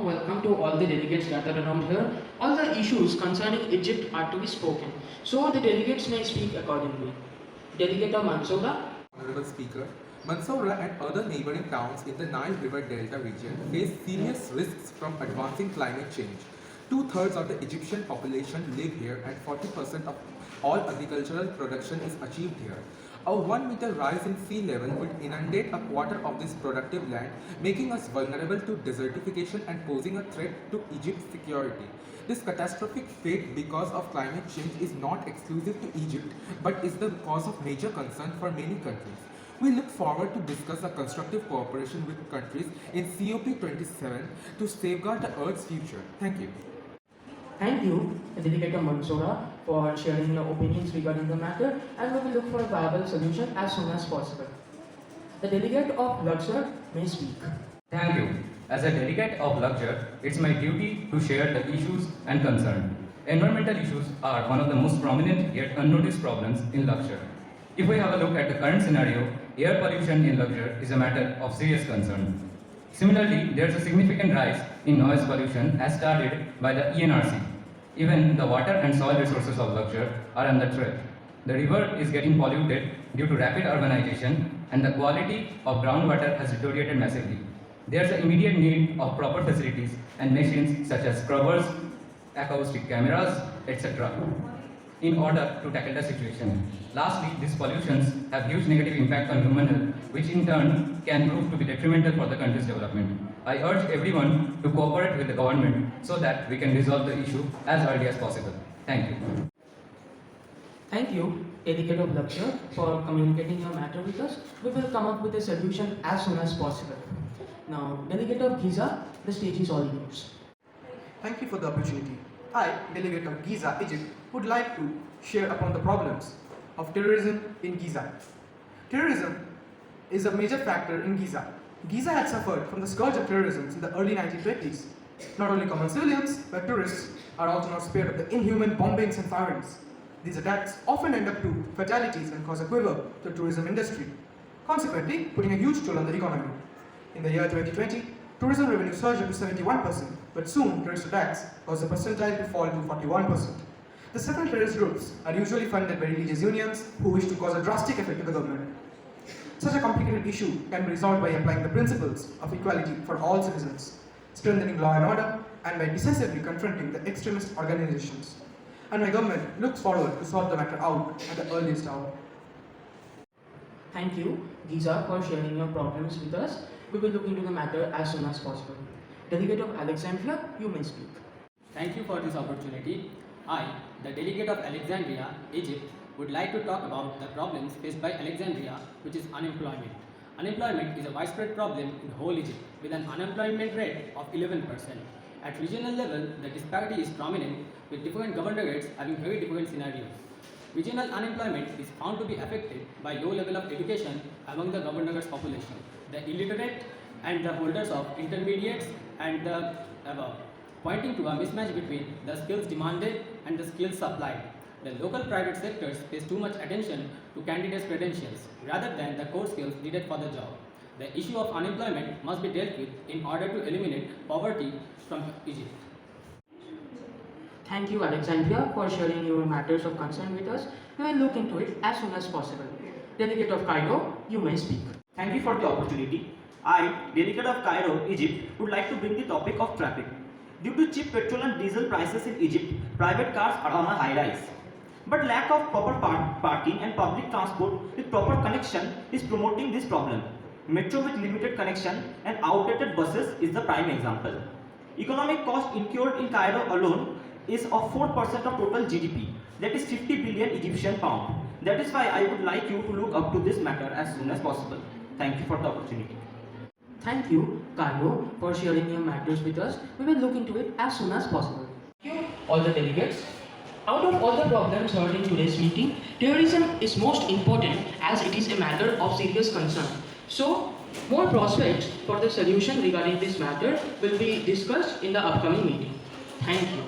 warm welcome to all the delegates gathered around here. All the issues concerning Egypt are to be spoken, so the delegates may speak accordingly. Delegate of Mansoura. Honorable Speaker, Mansoura and other neighboring towns in the Nile River Delta region face serious risks from advancing climate change. Two-thirds of the Egyptian population live here and 40% of all agricultural production is achieved here. A 1 meter rise in sea level would inundate a quarter of this productive land, making us vulnerable to desertification and posing a threat to Egypt's security. This catastrophic fate because of climate change is not exclusive to Egypt, but is the cause of major concern for many countries. We look forward to discuss a constructive cooperation with countries in COP27 to safeguard the Earth's future. Thank you. Thank you, Delegate of Mansoura, for sharing your opinions regarding the matter, and we will look for a viable solution as soon as possible. The Delegate of Luxor may speak. Thank you. As a delegate of Luxor, it's my duty to share the issues and concerns. Environmental issues are one of the most prominent yet unnoticed problems in Luxor. If we have a look at the current scenario, air pollution in Luxor is a matter of serious concern. Similarly, there is a significant rise in noise pollution as started by the ENRC. Even the water and soil resources of Luxor are under threat. The river is getting polluted due to rapid urbanization, and the quality of groundwater has deteriorated massively. There is an immediate need of proper facilities and machines such as scrubbers, acoustic cameras, etc. in order to tackle the situation. Lastly, these pollutions have huge negative impact on human health, which in turn can prove to be detrimental for the country's development. I urge everyone to cooperate with the government so that we can resolve the issue as early as possible. Thank you. Thank you, Delegate of Luxor, for communicating your matter with us. We will come up with a solution as soon as possible. Now, Delegate of Giza, the stage is all yours. Thank you for the opportunity. I, Delegate of Giza, Egypt, would like to share upon the problems of terrorism in Giza. Terrorism is a major factor in Giza. Giza had suffered from the scourge of terrorism in the early 1920s. Not only common civilians, but tourists are also not spared of the inhuman bombings and firings. These attacks often end up to fatalities and cause a quiver to the tourism industry, consequently putting a huge toll on the economy. In the year 2020, tourism revenue surged up to 71%, but soon terrorist attacks caused the percentile to fall to 41%. The several terrorist groups are usually funded by religious unions who wish to cause a drastic effect to the government. Such a complicated issue can be resolved by applying the principles of equality for all citizens, strengthening law and order, and by decisively confronting the extremist organizations. And my government looks forward to sort the matter out at the earliest hour. Thank you, Giza, for sharing your problems with us. We will look into the matter as soon as possible. Delegate of Alexandria, you may speak. Thank you for this opportunity. I, the delegate of Alexandria, Egypt, would like to talk about the problems faced by Alexandria, which is unemployment. Unemployment is a widespread problem in the whole Egypt, with an unemployment rate of 11%. At regional level, the disparity is prominent, with different governorates having very different scenarios. Regional unemployment is found to be affected by low level of education among the governorate's population, the illiterate and the holders of intermediates and the above, pointing to a mismatch between the skills demanded and the skills supplied. The local private sectors pays too much attention to candidates' credentials rather than the core skills needed for the job. The issue of unemployment must be dealt with in order to eliminate poverty from Egypt. Thank you, Alexandria, for sharing your matters of concern with us. We will look into it as soon as possible. Delegate of Cairo, you may speak. Thank you for the opportunity. I, Delegate of Cairo, Egypt, would like to bring the topic of traffic. Due to cheap petrol and diesel prices in Egypt, private cars are on a high rise. But lack of proper parking and public transport with proper connection is promoting this problem. Metro with limited connection and outdated buses is the prime example. Economic cost incurred in Cairo alone is of 4% of total GDP, that is 50 billion Egyptian pound. That is why I would like you to look up to this matter as soon as possible. Thank you for the opportunity. Thank you, Cairo, for sharing your matters with us. We will look into it as soon as possible. Thank you, all the delegates. Out of all the problems heard in today's meeting, terrorism is most important as it is a matter of serious concern. So, more prospects for the solution regarding this matter will be discussed in the upcoming meeting. Thank you.